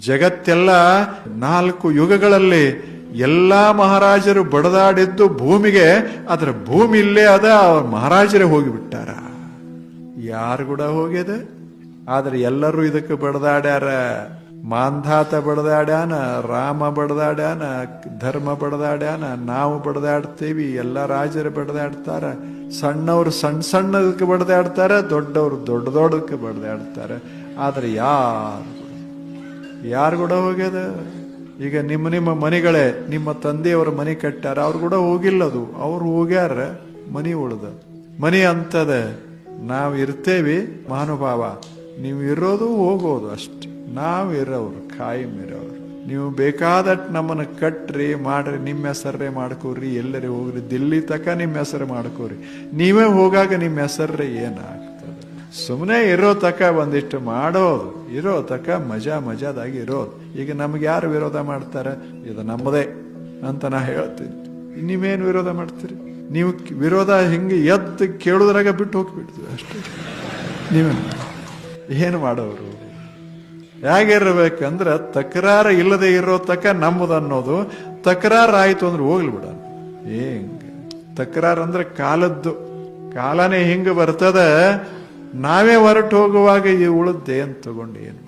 ಜಗತ್ತೆಲ್ಲ 4 ಯುಗಗಳಲ್ಲಿ ಎಲ್ಲಾ ಮಹಾರಾಜರು ಬಡದಾಡಿದ್ದು ಭೂಮಿಗೆ, ಅದರ ಭೂಮಿ ಇಲ್ಲೇ ಅದ, ಅವ್ರ ಮಹಾರಾಜರೇ ಹೋಗಿಬಿಟ್ಟಾರ. ಯಾರು ಕೂಡ ಹೋಗ್ಯದ, ಆದ್ರೆ ಎಲ್ಲರೂ ಇದಕ್ಕೆ ಬಡದಾಡ್ಯಾರ. ಮಾಂಧಾತ ಬಡದಾಡ್ಯಾನ, ರಾಮ ಬಡದಾಡ್ಯಾನ, ಧರ್ಮ ಬಡದಾಡ್ಯಾನ, ನಾವು ಬಡದಾಡ್ತೇವಿ, ಎಲ್ಲ ರಾಜರು ಬಡದಾಡ್ತಾರ. ಸಣ್ಣವ್ರು ಸಣ್ಣ ಸಣ್ಣದಕ್ಕೆ ಬಡದಾಡ್ತಾರ, ದೊಡ್ಡವರು ದೊಡ್ಡ ದೊಡ್ಡದಕ್ಕೆ ಬಡದಾಡ್ತಾರೆ. ಆದ್ರೆ ಯಾರು ಕೂಡ ಹೋಗ್ಯದ. ಈಗ ನಿಮ್ಮ ಮನೆಗಳೇ, ನಿಮ್ಮ ತಂದೆಯವರು ಮನೆ ಕಟ್ಟಾರ, ಅವ್ರು ಕೂಡ ಹೋಗಿಲ್ಲದು, ಅವ್ರು ಹೋಗ್ಯಾರ, ಮನಿ ಉಳ್ದ. ಮನಿ ಅಂತದ, ನಾವು ಇರ್ತೇವಿ ಮಹಾನುಭಾವ, ನೀವು ಇರೋದು ಹೋಗೋದು ಅಷ್ಟೆ. ನಾವು ಇರೋರು, ಕಾಯಂ ಇರೋರು. ನೀವು ಬೇಕಾದಟ್ ನಮ್ಮನ್ನ ಕಟ್ರಿ ಮಾಡ್ರಿ, ನಿಮ್ಮ ಹೆಸರೇ ಮಾಡ್ಕೋರಿ, ಎಲ್ಲರೇ ಹೋಗ್ರಿ, ದಿಲ್ಲಿ ತಕ ನಿಮ್ಮ ಹೆಸರು ಮಾಡ್ಕೋರಿ. ನೀವೇ ಹೋಗಾಗ ನಿಮ್ಮ ಹೆಸರೇ ಏನಾಗ್ತದೆ? ಸುಮ್ಮನೆ ಇರೋ ತಕ ಒಂದಿಷ್ಟು ಮಾಡೋದು, ಇರೋ ತಕ ಮಜಾದಾಗಿ ಇರೋದು. ಈಗ ನಮ್ಗೆ ಯಾರು ವಿರೋಧ ಮಾಡ್ತಾರೆ? ಇದು ನಮ್ಮದೇ ಅಂತ ನಾ ಹೇಳ್ತೀನಿ. ನೀವೇನು ವಿರೋಧ ಮಾಡ್ತೀರಿ? ನೀವು ವಿರೋಧ ಹಿಂಗೆ ಎದ್ದು ಕೇಳುದ್ರಾಗ ಬಿಟ್ಟು ಹೋಗ್ಬಿಡ್ತೀವಿ ಅಷ್ಟೇ. ನೀವೇನು ಏನು ಮಾಡೋರು? ಹೇಗಿರ್ಬೇಕಂದ್ರೆ ತಕರಾರು ಇಲ್ಲದೆ ಇರೋ ತಕ ನಮ್ಮದು ಅನ್ನೋದು. ತಕರಾರು ಆಯ್ತು ಅಂದ್ರೆ ಹೋಗ್ಲಿ ಬಿಡ. ಹೆಂಗ ತಕರಾರು ಅಂದ್ರೆ ಕಾಲದ್ದು, ಕಾಲನೇ ಹಿಂಗ ಬರ್ತದ. ನಾವೇ ಹೊರಟು ಹೋಗುವಾಗ ಈ ಉಳಿದ್ದೇನು ತಗೊಂಡು ಏನು